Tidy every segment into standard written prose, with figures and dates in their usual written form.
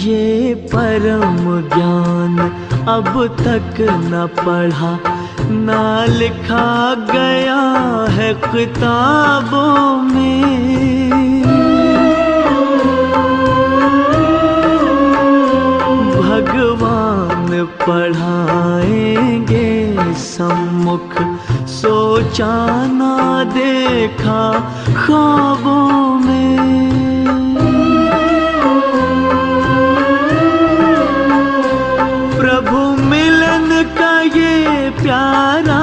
ये परम ज्ञान अब तक न पढ़ा, ना लिखा गया है किताबों में। भगवान पढ़ाएंगे सम्मुख, सोचा ना देखा ख्वाबों में। प्रभु मिलन का ये प्यारा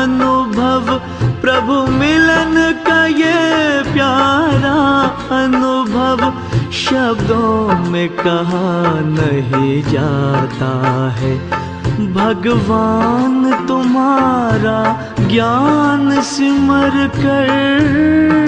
अनुभव, प्रभु मिलन का ये प्यारा अनुभव शब्दों में कहा नहीं जाता है। भगवान तुम्हारा ज्ञान सिमर कर।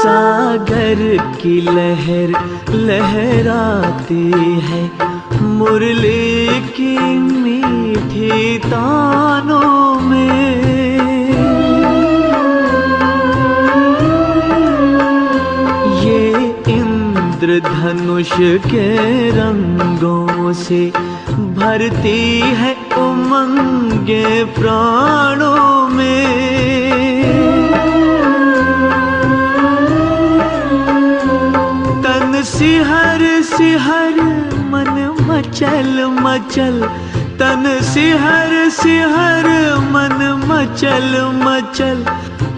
सागर की लहर लहराती है, मुरली की मीठी तानों में। ये इंद्रधनुष के रंगों से भरती है उमंगे प्राणों में। सिहर सिहर मन मचल मचल, तन सिहर सिहर मन मचल मचल,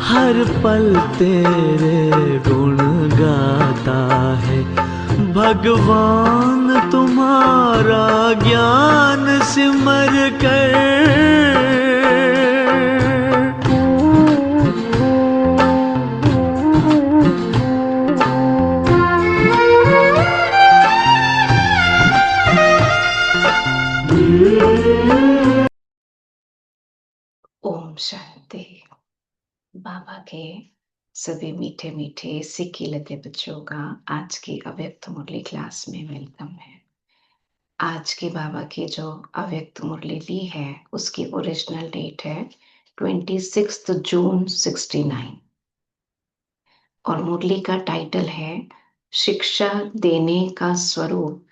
हर पल तेरे गुण गाता है। भगवान तुम्हारा ज्ञान सिमर कर। ओम शांति। बाबा के सभी मीठे मीठे सिक्की लगे बच्चों का आज की अव्यक्त मुरली क्लास में वेलकम है। आज की बाबा की जो अव्यक्त मुरली ली है उसकी ओरिजिनल डेट है 26 जून 69 और मुरली का टाइटल है शिक्षा देने का स्वरूप,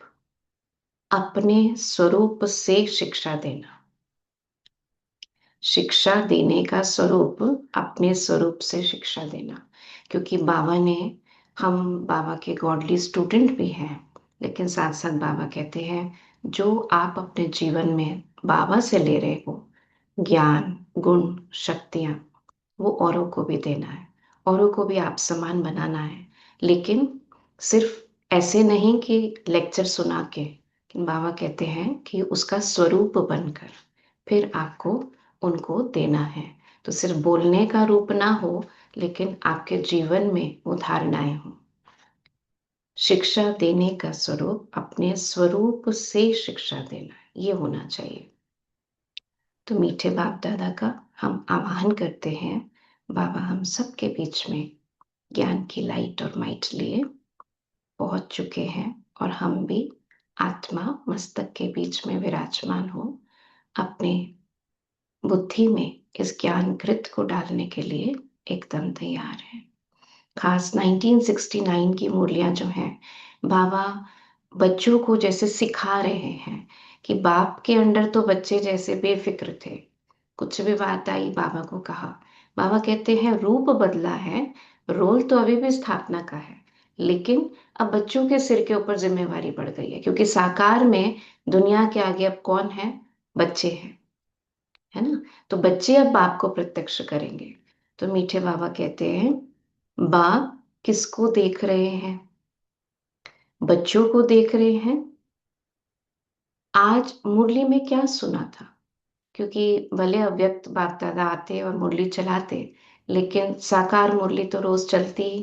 अपने स्वरूप से शिक्षा देना। शिक्षा देने का स्वरूप, अपने स्वरूप से शिक्षा देना। क्योंकि बाबा ने, हम बाबा के गॉडली स्टूडेंट भी हैं, लेकिन साथ साथ बाबा कहते हैं जो आप अपने जीवन में बाबा से ले रहे हो ज्ञान, गुण, शक्तियाँ, वो औरों को भी देना है, औरों को भी आप समान बनाना है। लेकिन सिर्फ ऐसे नहीं कि लेक्चर सुना के, बाबा कहते हैं कि उसका स्वरूप बनकर फिर आपको उनको देना है। तो सिर्फ बोलने का रूप ना हो, लेकिन आपके जीवन में वो धारणाएं हो। शिक्षा देने का स्वरूप, अपने स्वरूप से शिक्षा देना, ये होना चाहिए। तो मीठे बाप दादा का हम आवाहन करते हैं। बाबा हम सबके बीच में ज्ञान की लाइट और माइट लिए पहुंच चुके हैं और हम भी आत्मा मस्तक के बीच में विराजमान हो, अपने बुद्धि में इस ज्ञान कृत को डालने के लिए एकदम तैयार है। खास 1969 की मुरलियां जो हैं, बाबा बच्चों को जैसे सिखा रहे हैं कि बाप के अंडर तो बच्चे जैसे बेफिक्र थे, कुछ भी बात आई बाबा को कहा। बाबा कहते हैं रूप बदला है, रोल तो अभी भी स्थापना का है, लेकिन अब बच्चों के सिर के ऊपर जिम्मेवारी बढ़ गई है। क्योंकि साकार में दुनिया के आगे अब कौन है? बच्चे हैं, है ना। तो बच्चे अब बाप को प्रत्यक्ष करेंगे। तो मीठे बाबा कहते हैं बाप किसको देख रहे हैं? बच्चों को देख रहे हैं। आज मुरली में क्या सुना था? क्योंकि भले अव्यक्त बाप दादा आते और मुरली चलाते, लेकिन साकार मुरली तो रोज चलती ही।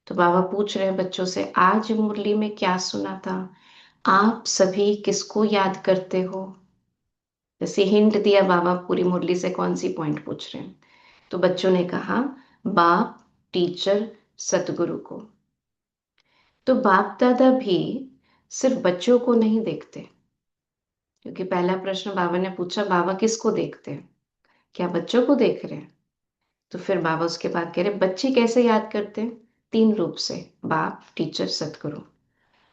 तो बाबा पूछ रहे हैं बच्चों से, आज मुरली में क्या सुना था? आप सभी किसको याद करते हो? जैसे हिंट दिया बाबा, पूरी मुरली से कौन सी पॉइंट पूछ रहे हैं। तो बच्चों ने कहा बाप, टीचर, सतगुरु को। तो बाप दादा भी सिर्फ बच्चों को नहीं देखते, क्योंकि पहला प्रश्न बाबा ने पूछा, बाबा किसको देखते हैं? क्या बच्चों को देख रहे हैं? तो फिर बाबा उसके बाद कह रहे, बच्चे कैसे याद करते हैं? 3 रूप से, बाप, टीचर, सतगुरु।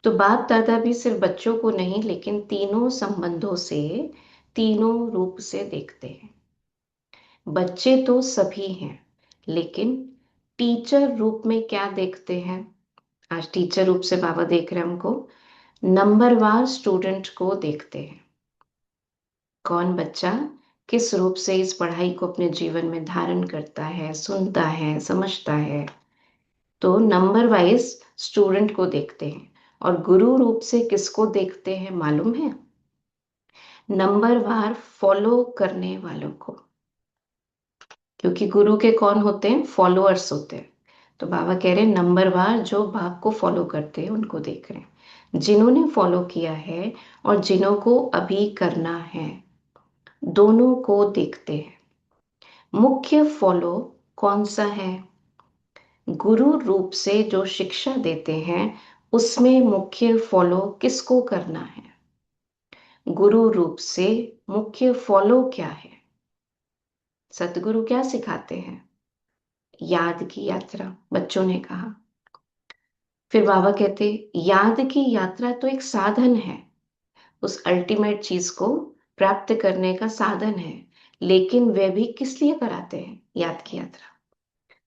तो बाप दादा भी सिर्फ बच्चों को नहीं, लेकिन तीनों संबंधों से, तीनों रूप से देखते हैं। बच्चे तो सभी हैं, लेकिन टीचर रूप में क्या देखते हैं? आज टीचर रूप से बाबा देख रहे हैं हमको, नंबरवार स्टूडेंट को देखते हैं। कौन बच्चा किस रूप से इस पढ़ाई को अपने जीवन में धारण करता है, सुनता है, समझता है। तो नंबर वाइज स्टूडेंट को देखते हैं। और गुरु रूप से किसको देखते हैं मालूम है? नंबर वार फॉलो करने वालों को। क्योंकि गुरु के कौन होते हैं? फॉलोअर्स होते हैं। तो बाबा कह रहे हैं नंबर वार जो बाप को फॉलो करते हैं उनको देख रहे हैं, जिन्होंने फॉलो किया है और जिन्हों को अभी करना है, दोनों को देखते हैं। मुख्य फॉलो कौन सा है? गुरु रूप से जो शिक्षा देते हैं उसमें मुख्य फॉलो किसको करना है? गुरु रूप से मुख्य फॉलो क्या है? सतगुरु क्या सिखाते हैं? याद की यात्रा, बच्चों ने कहा। फिर बाबा कहते, याद की यात्रा तो एक साधन है, उस अल्टीमेट चीज को प्राप्त करने का साधन है, लेकिन वे भी किस लिए कराते हैं याद की यात्रा?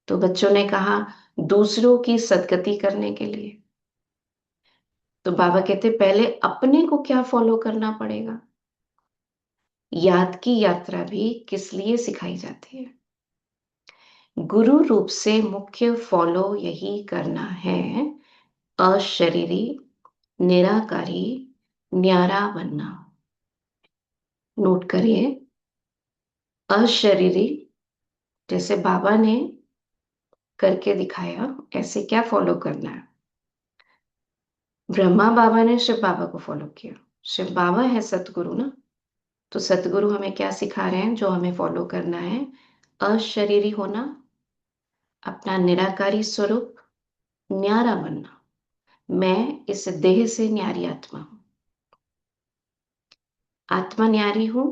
तो बच्चों ने कहा दूसरों की सदगति करने के लिए। तो बाबा कहते पहले अपने को क्या फॉलो करना पड़ेगा? याद की यात्रा भी किस लिए सिखाई जाती है? गुरु रूप से मुख्य फॉलो यही करना है, अशरीरी, निराकारी, न्यारा बनना। नोट करिए, अशरीरी जैसे बाबा ने करके दिखाया, ऐसे क्या फॉलो करना है? ब्रह्मा बाबा ने शिव बाबा को फॉलो किया, शिव बाबा है सतगुरु ना। तो सतगुरु हमें क्या सिखा रहे हैं जो हमें फॉलो करना है? अशरीरी होना, अपना निराकारी स्वरूप, न्यारा बनना। मैं इस देह से न्यारी आत्मा हूं, आत्मा न्यारी हूं,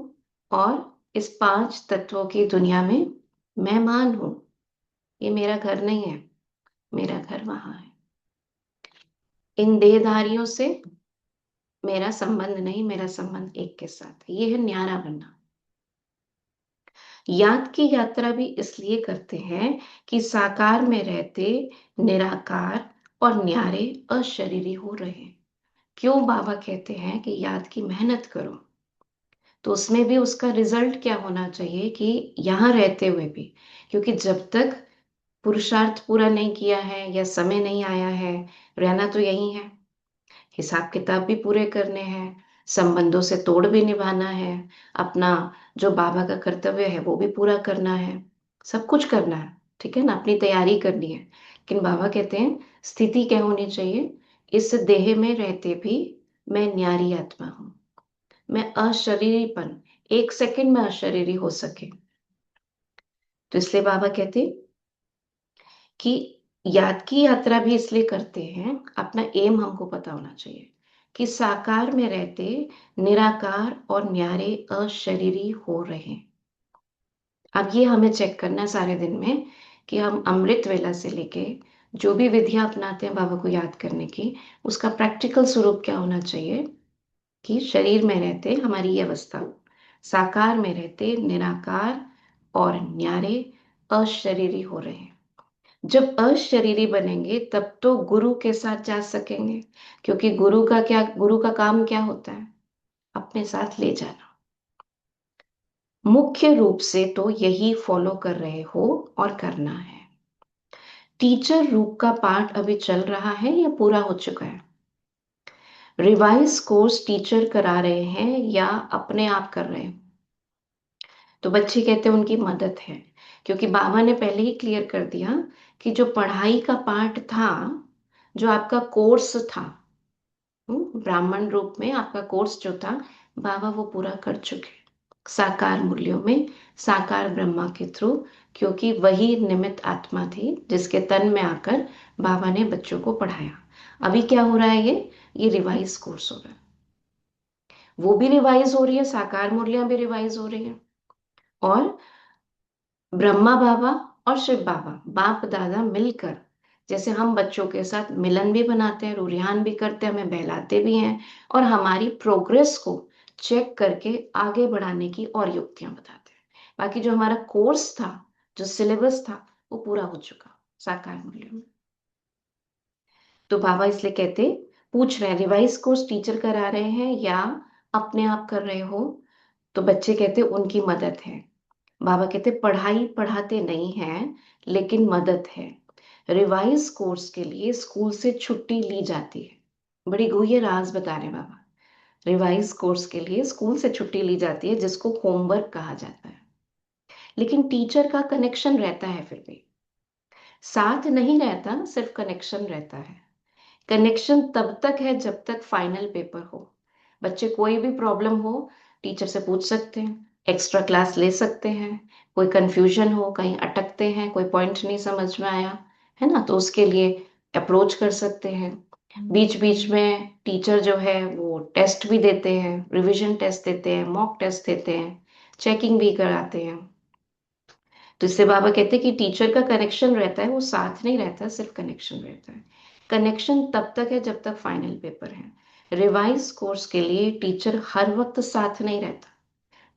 और इस 5 तत्वों की दुनिया में मेहमान हूं। ये मेरा घर नहीं है, मेरा घर वहां है। इन देहधारियों से मेरा संबंध नहीं, मेरा संबंध एक के साथ है। ये है न्यारा बनना। याद की यात्रा भी इसलिए करते हैं कि साकार में रहते निराकार और न्यारे अशरीरी हो रहे हैं। क्यों बाबा कहते हैं कि याद की मेहनत करो? तो उसमें भी उसका रिजल्ट क्या होना चाहिए कि यहाँ रहते हुए भी, क्योंकि जब तक पुरुषार्थ पूरा नहीं किया है या समय नहीं आया है, रहना तो यही है। हिसाब किताब भी पूरे करने हैं, संबंधों से तोड़ भी निभाना है, अपना जो बाबा का कर्तव्य है वो भी पूरा करना है, सब कुछ करना है, ठीक है ना, अपनी तैयारी करनी है। लेकिन बाबा कहते हैं स्थिति क्या होनी चाहिए? इस देह में रहते भी मैं न्यारी आत्मा हूं, मैं अशरीरीपन, 1 सेकंड में अशरीरी हो सके। तो इसलिए बाबा कहते कि याद की यात्रा भी इसलिए करते हैं, अपना एम हमको पता होना चाहिए कि साकार में रहते निराकार और न्यारे अशरीरी हो रहे हैं। अब ये हमें चेक करना है सारे दिन में कि हम अमृत वेला से लेके जो भी विधियां अपनाते हैं बाबा को याद करने की, उसका प्रैक्टिकल स्वरूप क्या होना चाहिए कि शरीर में रहते हमारी ये अवस्था, साकार में रहते निराकार और न्यारे अशरीरी हो रहे हैं। जब अशरीरी बनेंगे तब तो गुरु के साथ जा सकेंगे, क्योंकि गुरु का काम क्या होता है? अपने साथ ले जाना। मुख्य रूप से तो यही फॉलो कर रहे हो और करना है। टीचर रूप का पाठ अभी चल रहा है या पूरा हो चुका है? रिवाइज कोर्स टीचर करा रहे हैं या अपने आप कर रहे हैं? तो बच्चे कहते हैं उनकी मदद है, क्योंकि बाबा ने पहले ही क्लियर कर दिया कि जो पढ़ाई का पार्ट था, जो आपका कोर्स था, ब्राह्मण रूप में आपका कोर्स जो था, बाबा वो पूरा कर चुके साकार मूल्यों में, साकार ब्रह्मा के थ्रू, क्योंकि वही निमित्त आत्मा थी जिसके तन में आकर बाबा ने बच्चों को पढ़ाया। अभी क्या हो रहा है, ये रिवाइज कोर्स हो रहा है, वो भी रिवाइज हो रही है, साकार मूल्य भी रिवाइज हो रही है। और ब्रह्मा बाबा और शिव बाबा, बाप दादा मिलकर, जैसे हम बच्चों के साथ मिलन भी बनाते हैं, रुरियान भी करते हैं, हमें बहलाते भी हैं, और हमारी प्रोग्रेस को चेक करके आगे बढ़ाने की और युक्तियां बताते हैं। बाकी जो हमारा कोर्स था, जो सिलेबस था, वो पूरा हो चुका साकार मूल्य में। तो बाबा इसलिए कहते, पूछ रहे हैं रिवाइज कोर्स टीचर करा रहे हैं या अपने आप कर रहे हो? तो बच्चे कहते उनकी मदद है। बाबा कहते पढ़ाई पढ़ाते नहीं हैं, लेकिन मदद है। रिवाइज कोर्स के लिए स्कूल से छुट्टी ली जाती है। बड़ी गुह्य राज बता रहे बाबा। रिवाइज कोर्स के लिए स्कूल से छुट्टी ली जाती है, जिसको होमवर्क कहा जाता है, लेकिन टीचर का कनेक्शन रहता है फिर भी। साथ नहीं रहता, सिर्फ कनेक्शन रहता है। कनेक्शन तब तक है जब तक फाइनल पेपर हो। बच्चे कोई भी प्रॉब्लम हो, टीचर से पूछ सकते हैं, एक्स्ट्रा क्लास ले सकते हैं, कोई कंफ्यूजन हो, कहीं अटकते हैं, कोई पॉइंट नहीं समझ में आया, है ना, तो उसके लिए अप्रोच कर सकते हैं। बीच बीच में टीचर जो है वो टेस्ट भी देते हैं, रिवीजन टेस्ट देते हैं, मॉक टेस्ट देते हैं, चेकिंग भी कराते हैं। तो इससे बाबा कहते हैं कि टीचर का कनेक्शन रहता है, वो साथ नहीं रहता, सिर्फ कनेक्शन रहता है। कनेक्शन तब तक है जब तक फाइनल पेपर है। रिवाइज कोर्स के लिए टीचर हर वक्त साथ नहीं रहता,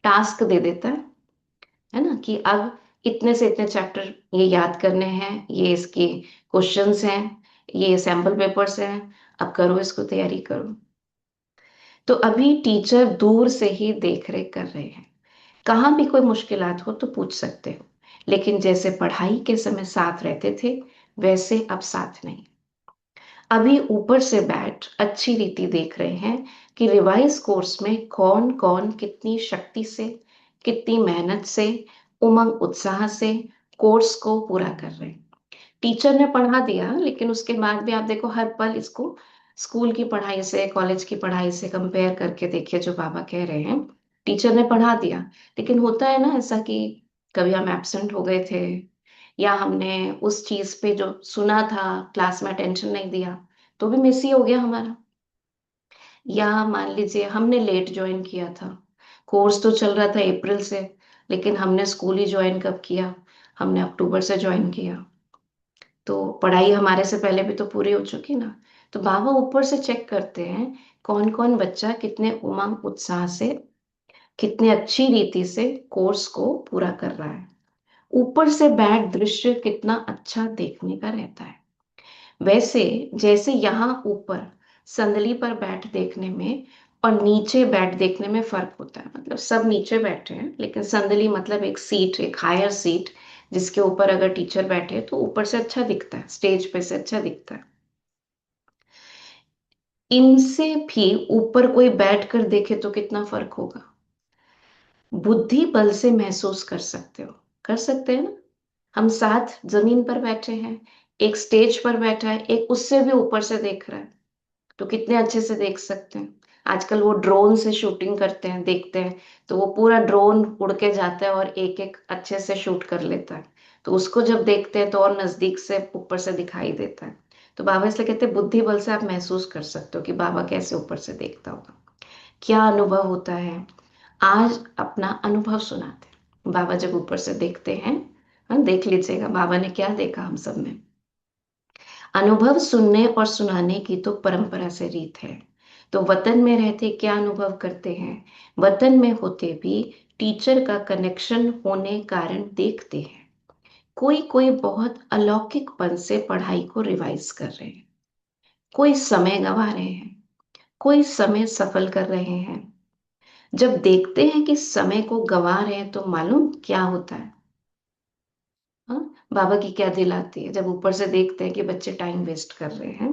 टास्क दे देता है ना, कि अब इतने से इतने चैप्टर ये याद करने हैं, ये इसके क्वेश्चंस हैं, ये सैम्पल पेपर्स हैं, अब करो इसको, तैयारी करो। तो अभी टीचर दूर से ही देख रेख कर रहे हैं। कहाँ भी कोई मुश्किलात हो तो पूछ सकते हो, लेकिन जैसे पढ़ाई के समय साथ रहते थे, वैसे अब साथ नहीं। अभी ऊपर से बैठ अच्छी रीति देख रहे हैं कि रिवाइज कोर्स में कौन कौन कितनी शक्ति से, कितनी मेहनत से, उमंग उत्साह से कोर्स को पूरा कर रहे हैं। टीचर ने पढ़ा दिया, लेकिन उसके बाद भी आप देखो हर पल इसको स्कूल की पढ़ाई से, कॉलेज की पढ़ाई से कंपेयर करके देखिए, जो बाबा कह रहे हैं। टीचर ने पढ़ा दिया, लेकिन होता है ना ऐसा कि कभी हम एब्सेंट हो गए थे, या हमने उस चीज पे जो सुना था क्लास में अटेंशन नहीं दिया, तो भी मिस ही हो गया हमारा। या मान लीजिए हमने लेट ज्वाइन किया था, कोर्स तो चल रहा था अप्रैल से, लेकिन हमने स्कूल ही ज्वाइन कब किया, हमने अक्टूबर से ज्वाइन किया, तो पढ़ाई हमारे से पहले भी तो पूरी हो चुकी ना। तो बाबा ऊपर से चेक करते हैं कौन कौन बच्चा कितने उमंग उत्साह से, कितने अच्छी रीति से कोर्स को पूरा कर रहा है। ऊपर से बैठ दृश्य कितना अच्छा देखने का रहता है। वैसे जैसे यहाँ ऊपर संदली पर बैठ देखने में और नीचे बैठ देखने में फर्क होता है, मतलब सब नीचे बैठे हैं, लेकिन संदली मतलब एक सीट, एक हायर सीट, जिसके ऊपर अगर टीचर बैठे तो ऊपर से अच्छा दिखता है, स्टेज पे से अच्छा दिखता है। इनसे भी ऊपर कोई बैठ कर देखे तो कितना फर्क होगा। बुद्धि बल से महसूस कर सकते हो, कर सकते हैं ना। हम साथ जमीन पर बैठे हैं, एक स्टेज पर बैठा है, एक उससे भी ऊपर से देख रहा है, तो कितने अच्छे से देख सकते हैं। आजकल वो ड्रोन से शूटिंग करते हैं, देखते हैं, तो वो पूरा ड्रोन उड़ के जाता है और एक एक अच्छे से शूट कर लेता है, तो उसको जब देखते हैं तो और नजदीक से ऊपर से दिखाई देता है। तो बाबा इसलिए कहते हैं बुद्धि बल से आप महसूस कर सकते हो कि बाबा कैसे ऊपर से देखता होगा, क्या अनुभव होता है। आज अपना अनुभव सुनाते हैं, बाबा जब ऊपर से देखते हैं। हाँ, देख लीजिएगा बाबा ने क्या देखा हम सब में। अनुभव सुनने और सुनाने की तो परंपरा से रीत है। तो वतन में रहते क्या अनुभव करते हैं, वतन में होते भी टीचर का कनेक्शन होने कारण देखते हैं। कोई कोई बहुत अलौकिकपन से पढ़ाई को रिवाइज कर रहे हैं, कोई समय गंवा रहे हैं, कोई समय सफल कर रहे हैं। जब देखते हैं कि समय को गंवा रहे हैं तो मालूम क्या होता है। हाँ, बाबा की क्या दिल आती है जब ऊपर से देखते हैं कि बच्चे टाइम वेस्ट कर रहे हैं।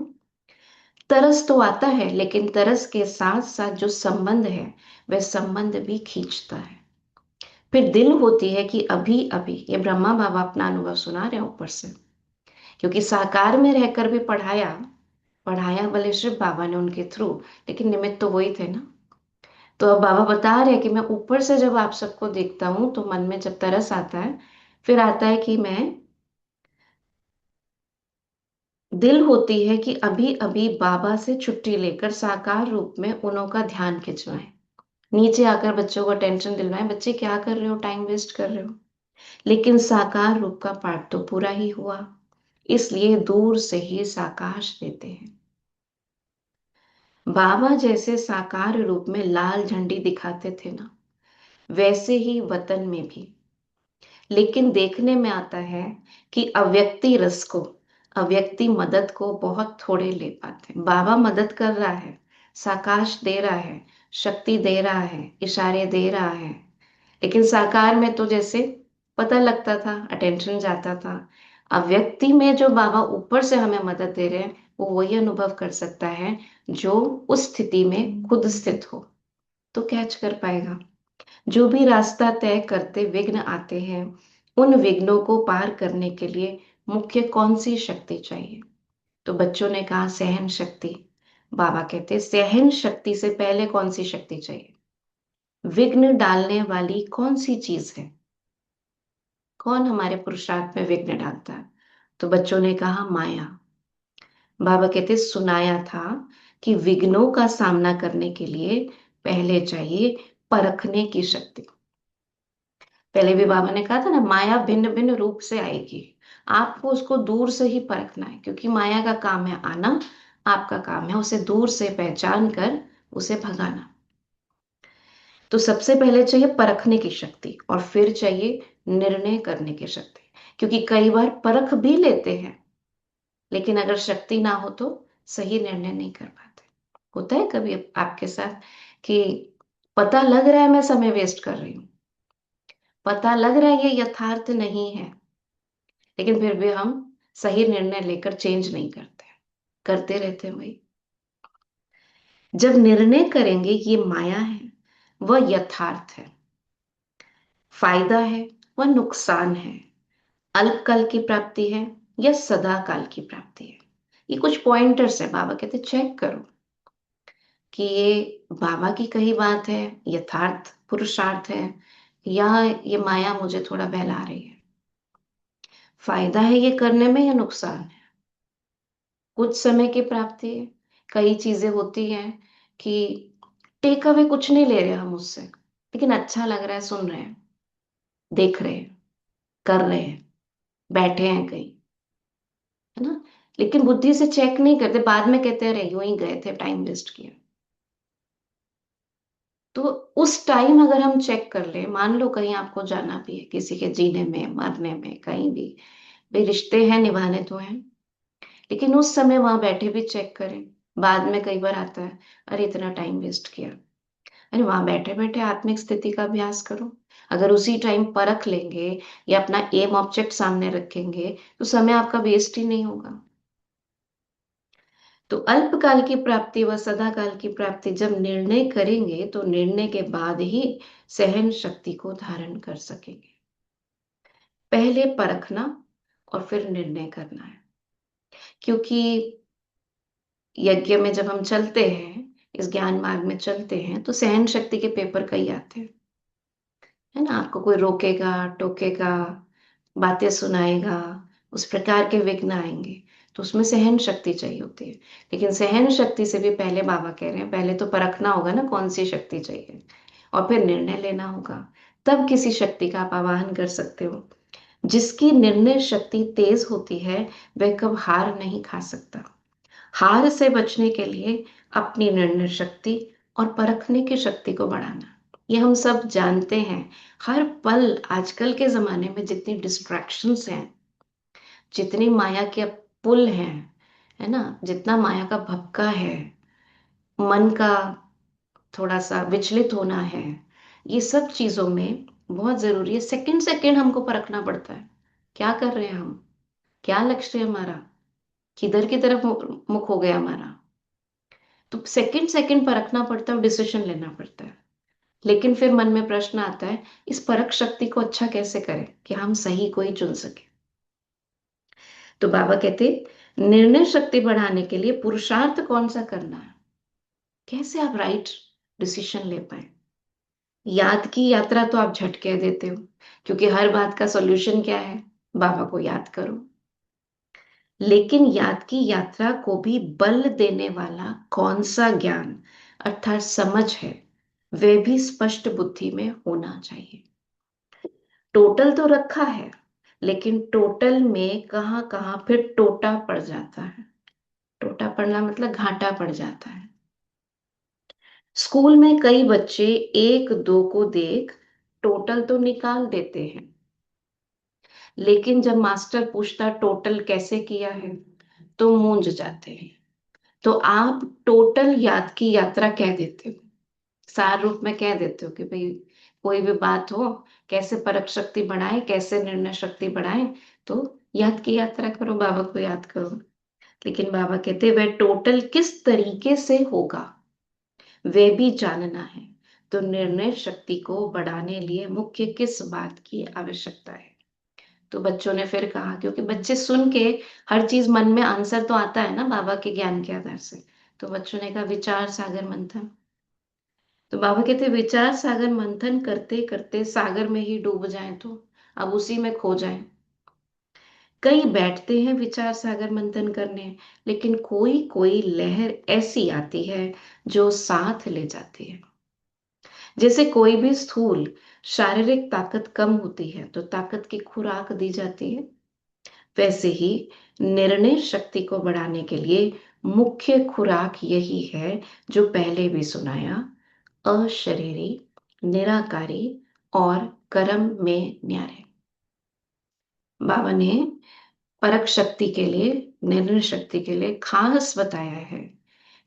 तरस तो आता है, लेकिन तरस के साथ साथ जो संबंध है, वह संबंध भी खींचता है। फिर दिल होती है कि अभी अभी, ये ब्रह्मा बाबा अपना अनुभव सुना रहे हैं ऊपर से, क्योंकि साकार में रहकर भी पढ़ाया, पढ़ाया भले शिव बाबा ने उनके थ्रू, लेकिन निमित्त तो वही थे ना। तो अब बाबा बता रहे हैं कि मैं ऊपर से जब आप सबको देखता हूं तो मन में जब तरस आता है, फिर आता है कि मैं, दिल होती है कि अभी अभी बाबा से छुट्टी लेकर साकार रूप में उन्हों का ध्यान खिंचवाएं, नीचे आकर बच्चों को टेंशन दिलवाएं, बच्चे क्या कर रहे हो, टाइम वेस्ट कर रहे हो। लेकिन साकार रूप का पाठ तो पूरा ही हुआ, इसलिए दूर से ही साकाश देते हैं। बाबा जैसे साकार रूप में लाल झंडी दिखाते थे ना, वैसे ही वतन में भी। लेकिन देखने में आता है कि अव्यक्ति रस को, अव्यक्ति मदद को बहुत थोड़े ले पाते हैं। बाबा मदद कर रहा है, साकाश दे रहा है, शक्ति दे रहा है, इशारे दे रहा है, लेकिन साकार में तो जैसे पता लगता था, अटेंशन जाता था। अव्यक्ति में जो बाबा ऊपर से हमें मदद दे रहे हैं, वो वही अनुभव कर सकता है जो उस स्थिति में खुद स्थित हो, तो कैच कर पाएगा। जो भी रास्ता तय करते विघ्न आते हैं, उन विघ्नों को पार करने के लिए मुख्य कौन सी शक्ति चाहिए? तो बच्चों ने कहा सहन शक्ति। बाबा कहते सहन शक्ति से पहले कौन सी शक्ति चाहिए? विघ्न डालने वाली कौन सी चीज है? कौन हमारे पुरुषार्थ में विघ्न डालता है? तो बच्चों ने कहा माया। बाबा कहते सुनाया था कि विघ्नों का सामना करने के लिए पहले चाहिए परखने की शक्ति। पहले भी बाबा ने कहा था ना, माया भिन्न भिन्न रूप से आएगी, आपको उसको दूर से ही परखना है, क्योंकि माया का काम है आना, आपका काम है उसे दूर से पहचान कर उसे भगाना। तो सबसे पहले चाहिए परखने की शक्ति, और फिर चाहिए निर्णय करने की शक्ति, क्योंकि कई बार परख भी लेते हैं, लेकिन अगर शक्ति ना हो तो सही निर्णय नहीं कर पाते। होता है कभी आपके साथ कि पता लग रहा है मैं समय वेस्ट कर रही हूँ, पता लग रहा है ये यथार्थ नहीं है, लेकिन फिर भी हम सही निर्णय लेकर चेंज नहीं करते, करते रहते हैं वही। जब निर्णय करेंगे ये माया है, वह यथार्थ है, फायदा है, वह नुकसान है, अल्पकाल की प्राप्ति है या सदा काल की प्राप्ति है। ये कुछ पॉइंटर्स है, बाबा कहते चेक करो कि ये बाबा की कही बात है, यथार्थ पुरुषार्थ है, या ये माया मुझे थोड़ा बहला रही है, फायदा है ये करने में या नुकसान है। कुछ समय की प्राप्ति है, कई चीजें होती हैं कि टेक अवे कुछ नहीं ले रहे हम उससे, लेकिन अच्छा लग रहा है, सुन रहे हैं, देख रहे हैं, कर रहे हैं, बैठे हैं कहीं, है ना, लेकिन बुद्धि से चेक नहीं करते, बाद में कहते रहे यूं ही गए थे, टाइम वेस्ट किया। तो उस टाइम अगर हम चेक कर ले, मान लो कहीं आपको जाना भी है, किसी के जीने में मरने में कहीं भी, भाई रिश्ते हैं निभाने तो हैं, लेकिन उस समय वहां बैठे भी चेक करें। बाद में कई बार आता है, अरे इतना टाइम वेस्ट किया। अरे वहां बैठे बैठे आत्मिक स्थिति का अभ्यास करो। अगर उसी टाइम परख लेंगे या अपना एम ऑब्जेक्ट सामने रखेंगे, तो समय आपका वेस्ट ही नहीं होगा। तो अल्पकाल की प्राप्ति व सदा काल की प्राप्ति जब निर्णय करेंगे, तो निर्णय के बाद ही सहन शक्ति को धारण कर सकेंगे। पहले परखना और फिर निर्णय करना है, क्योंकि यज्ञ में जब हम चलते हैं, इस ज्ञान मार्ग में चलते हैं, तो सहन शक्ति के पेपर कई आते हैं, है ना, आपको कोई रोकेगा, टोकेगा, बातें सुनाएगा, उस प्रकार के विघ्न आएंगे, तो उसमें सहन शक्ति चाहिए होती है। लेकिन सहन शक्ति से भी पहले बाबा कह रहे हैं, पहले तो परखना होगा ना कौन सी शक्ति चाहिए, और फिर निर्णय लेना होगा, तब किसी शक्ति का आप आवाहन कर सकते हो। जिसकी निर्णय शक्ति तेज होती है, वह कब हार नहीं खा सकता। हार से बचने के लिए अपनी निर्णय शक्ति और परखने की शक्ति को बढ़ाना, ये हम सब जानते हैं। हर पल आजकल के जमाने में जितनी डिस्ट्रैक्शंस हैं, जितनी माया के पुल हैं, है ना, जितना माया का भपका है, मन का थोड़ा सा विचलित होना है, ये सब चीजों में बहुत जरूरी है, सेकंड सेकंड हमको परखना पड़ता है, क्या कर रहे हैं हम, क्या लक्ष्य है हमारा, किधर की तरफ मुख हो गया हमारा। तो सेकंड सेकंड परखना पड़ता है और डिसीजन लेना पड़ता है। लेकिन फिर मन में प्रश्न आता है, इस परख शक्ति को अच्छा कैसे करें कि हम सही को ही चुन सके। तो बाबा कहते, निर्णय शक्ति बढ़ाने के लिए पुरुषार्थ कौन सा करना है, कैसे आप राइट डिसीजन ले पाए। याद की यात्रा तो आप झट कह देते हो, क्योंकि हर बात का सॉल्यूशन क्या है, बाबा को याद करो। लेकिन याद की यात्रा को भी बल देने वाला कौन सा ज्ञान अर्थात समझ है, वह भी स्पष्ट बुद्धि में होना चाहिए। टोटल तो रखा है, लेकिन टोटल में कहाँ कहाँ फिर टोटा पड़ जाता है। टोटा पड़ना मतलब घाटा पड़ जाता है। स्कूल में कई बच्चे एक दो को देख टोटल तो निकाल देते हैं, लेकिन जब मास्टर पूछता टोटल कैसे किया है तो मूंझ जाते हैं। तो आप टोटल याद की यात्रा कह देते हो, सार रूप में कह देते हो कि भाई कोई भी बात हो, कैसे परख शक्ति बढ़ाए, कैसे निर्णय शक्ति बढ़ाए, तो याद की यात्रा करो, बाबा को याद करो। लेकिन बाबा कहते वह टोटल किस तरीके से होगा वे भी जानना है। तो निर्णय शक्ति को बढ़ाने लिए मुख्य किस बात की आवश्यकता है। तो बच्चों ने फिर कहा, क्योंकि बच्चे सुन के हर चीज मन में आंसर तो आता है ना बाबा के ज्ञान के आधार से। तो बच्चों ने कहा विचार सागर मंथन। तो बाबा कहते विचार सागर मंथन करते करते सागर में ही डूब जाएं, तो अब उसी में खो जाएं। कई बैठते हैं विचार सागर मंथन करने, लेकिन कोई कोई लहर ऐसी आती है जो साथ ले जाती है। जैसे कोई भी स्थूल शारीरिक ताकत कम होती है तो ताकत की खुराक दी जाती है, वैसे ही निर्णय शक्ति को बढ़ाने के लिए मुख्य खुराक यही है जो पहले भी सुनाया, अशरीरी, निराकारी और कर्म में न्यारे। बाबा ने परख शक्ति के लिए, निर्णय शक्ति के लिए खास बताया है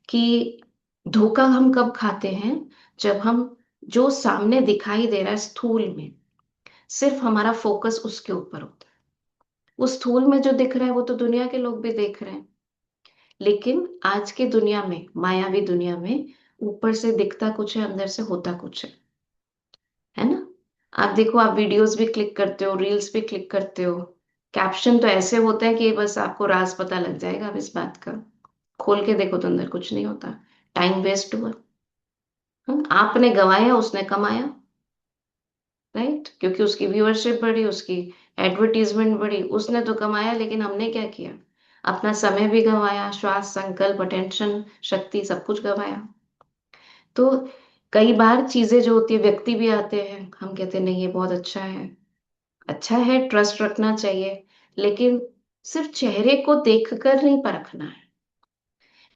कि धोखा हम कब खाते हैं, जब हम जो सामने दिखाई दे रहा है स्थूल में सिर्फ हमारा फोकस उसके ऊपर होता है। उस स्थूल में जो दिख रहा है वो तो दुनिया के लोग भी देख रहे हैं, लेकिन आज की दुनिया में, मायावी दुनिया में, ऊपर से दिखता कुछ है, अंदर से होता कुछ है ना। आप देखो, आप वीडियोस भी क्लिक करते हो, रील्स भी क्लिक करते हो, कैप्शन तो ऐसे होते हैं कि बस आपको राज पता लग जाएगा अब इस बात का। खोल के देखो तो अंदर कुछ नहीं होता, टाइम वेस्ट हुआ। आपने गंवाया, उसने कमाया, राइट, क्योंकि उसकी व्यूअरशिप बढ़ी, उसकी एडवर्टीजमेंट बढ़ी, उसने तो कमाया, लेकिन हमने क्या किया, अपना समय भी गंवाया, श्वास, संकल्प, अटेंशन, शक्ति, सब कुछ गंवाया। तो कई बार चीजें जो होती है, व्यक्ति भी आते हैं, हम कहते हैं नहीं ये बहुत अच्छा है, अच्छा है, ट्रस्ट रखना चाहिए, लेकिन सिर्फ चेहरे को देखकर नहीं परखना है।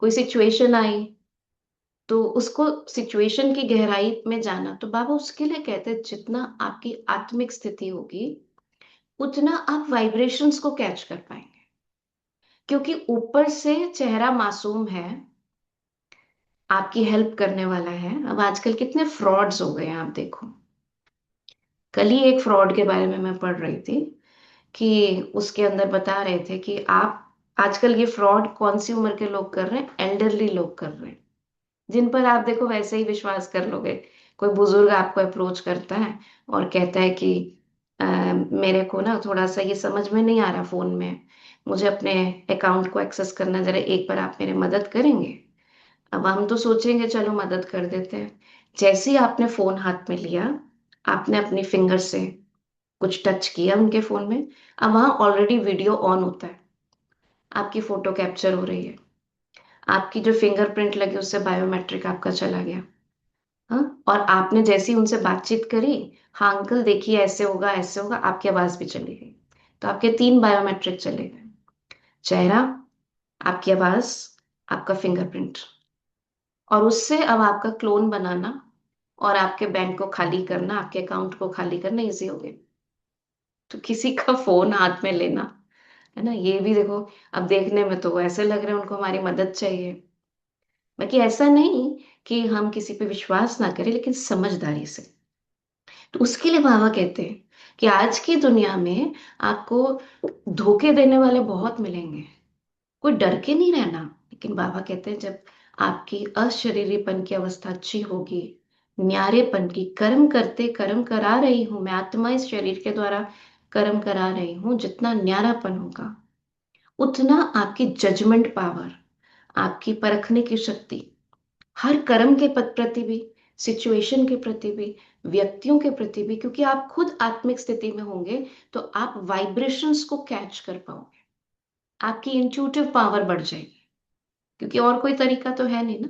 कोई सिचुएशन आई तो उसको सिचुएशन की गहराई में जाना, तो बाबा उसके लिए कहते हैं जितना आपकी आत्मिक स्थिति होगी उतना आप वाइब्रेशंस को कैच कर पाएंगे, क्योंकि ऊपर से चेहरा मासूम है, आपकी हेल्प करने वाला है। अब आजकल कितने फ्रॉड्स हो गए हैं, आप देखो। कल ही एक फ्रॉड के बारे में मैं पढ़ रही थी कि उसके अंदर बता रहे थे कि आप, आजकल ये फ्रॉड कौन सी उम्र के लोग कर रहे हैं, एल्डरली लोग कर रहे हैं, जिन पर आप देखो वैसे ही विश्वास कर लोगे। कोई बुजुर्ग आपको अप्रोच करता है और कहता है कि मेरे को ना थोड़ा सा ये समझ में नहीं आ रहा फोन में, मुझे अपने अकाउंट को एक्सेस करना, जरा एक बार आप मेरे मदद करेंगे। अब हम तो सोचेंगे चलो मदद कर देते हैं। जैसे ही आपने फोन हाथ में लिया, आपने अपनी फिंगर से कुछ टच किया उनके फोन में, अब वहां ऑलरेडी वीडियो ऑन होता है, आपकी फोटो कैप्चर हो रही है, आपकी जो फिंगरप्रिंट लगी उससे बायोमेट्रिक आपका चला गया। हाँ, और आपने जैसी उनसे बातचीत करी, हाँ अंकल देखिए ऐसे होगा ऐसे होगा, आपकी आवाज भी चली गई। तो आपके 3 बायोमेट्रिक चले गए, चेहरा, आपकी आवाज, आपका फिंगरप्रिंट। और उससे अब आपका क्लोन बनाना और आपके बैंक को खाली करना, आपके अकाउंट को खाली करना इजी हो गया। तो किसी का फोन हाथ में लेना, है ना, ये भी देखो, अब देखने में तो ऐसे लग रहे हैं उनको हमारी मदद चाहिए। बाकी ऐसा नहीं कि हम किसी पे विश्वास ना करें, लेकिन समझदारी से। तो उसके लिए बाबा कहते हैं कि आज की दुनिया में आपको धोखे देने वाले बहुत मिलेंगे, कोई डर के नहीं रहना। लेकिन बाबा कहते हैं जब आपकी अशरीरीपन की अवस्था अच्छी होगी, न्यारेपन की, कर्म करते, कर्म करा रही हूं मैं, आत्मा इस शरीर के द्वारा कर्म करा रही हूं, जितना न्यारापन होगा उतना आपकी जजमेंट पावर, आपकी परखने की शक्ति, हर कर्म के प्रति भी, सिचुएशन के प्रति भी, व्यक्तियों के प्रति भी, क्योंकि आप खुद आत्मिक स्थिति में होंगे तो आप वाइब्रेशंस को कैच कर पाओगे, आपकी इंट्यूटिव पावर बढ़ जाएगी, क्योंकि और कोई तरीका तो है नहीं ना।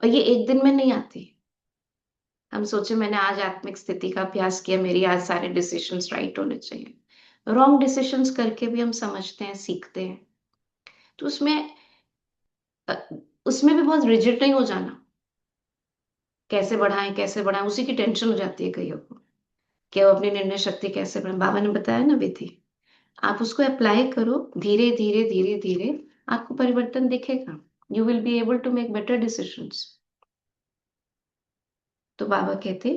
और ये एक दिन में नहीं आती। हम सोचे मैंने आज आत्मिक स्थिति का अभ्यास किया, मेरी आज सारे डिसीजंस राइट होने चाहिए। रॉन्ग डिसीजंस करके भी हम समझते हैं, सीखते हैं। तो अ, उसमें भी बहुत रिजिड नहीं हो जाना, कैसे बढ़ाएं उसी की टेंशन हो जाती है कईयों को, कि वो अपनी निर्णय शक्ति कैसे बढ़ाएं। बाबा ने बताया ना विधि, आप उसको अप्लाई करो, धीरे धीरे धीरे धीरे आपको परिवर्तन दिखेगा। You will be able to make better decisions. तो बाबा कहते,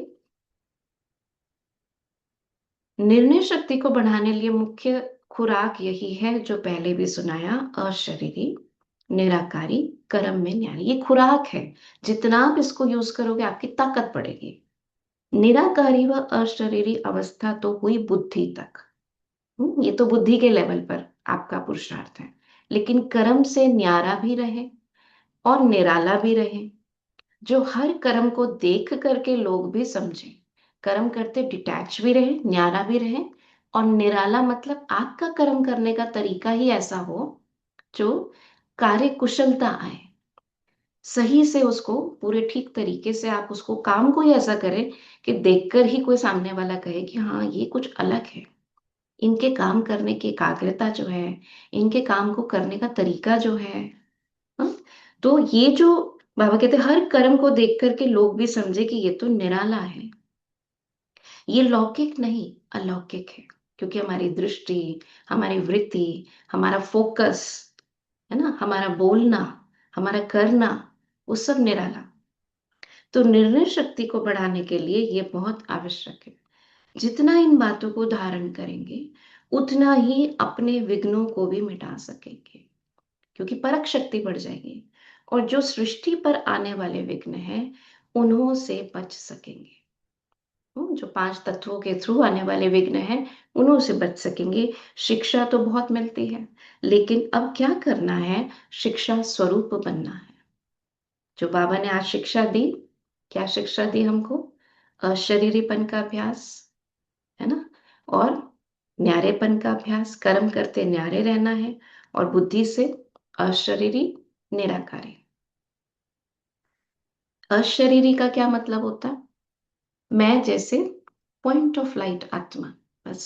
निर्णय शक्ति को बढ़ाने लिए मुख्य खुराक यही है जो पहले भी सुनाया, अशरीरी, निराकारी, कर्म में न्यारी। ये खुराक है, जितना आप इसको यूज करोगे आपकी ताकत बढ़ेगी। निराकारी व अशरीरी अवस्था तो हुई बुद्धि तक। ये तो बुद्धि के लेवल पर आपका पुरुषार्थ है। लेकिन कर्म से न्यारा भी रहे और निराला भी रहे, जो हर कर्म को देख करके लोग भी समझे, कर्म करते डिटैच भी रहे, न्यारा भी रहे, और निराला मतलब आपका कर्म करने का तरीका ही ऐसा हो जो कार्य कुशलता आए, सही से उसको पूरे ठीक तरीके से आप उसको काम को ही ऐसा करें कि देखकर ही कोई सामने वाला कहे कि हाँ ये कुछ अलग है, इनके काम करने की एकाग्रता जो है, इनके काम को करने का तरीका जो है। हाँ? तो ये जो बाबा कहते हैं, हर कर्म को देख करके लोग भी समझे कि ये तो निराला है, ये लौकिक नहीं अलौकिक है, क्योंकि हमारी दृष्टि, हमारी वृत्ति, हमारा फोकस, है ना, हमारा बोलना, हमारा करना, वो सब निराला। तो निर्णय शक्ति को बढ़ाने के लिए ये बहुत आवश्यक है। जितना इन बातों को धारण करेंगे उतना ही अपने विघ्नों को भी मिटा सकेंगे, क्योंकि परख शक्ति बढ़ जाएगी, और जो सृष्टि पर आने वाले विघ्न हैं उन्हों से बच सकेंगे। जो पांच तत्वों के थ्रू आने वाले विघ्न हैं उन्हों से बच सकेंगे। शिक्षा तो बहुत मिलती है, लेकिन अब क्या करना है, शिक्षा स्वरूप बनना है। जो बाबा ने आज शिक्षा दी, क्या शिक्षा दी हमको, अशरीरीपन का अभ्यास, है ना, और न्यारेपन का अभ्यास, कर्म करते न्यारे रहना है, और बुद्धि से अशरीरी, निराकारी। अशरीरी का क्या मतलब होता है, मैं जैसे पॉइंट ऑफ लाइट आत्मा, बस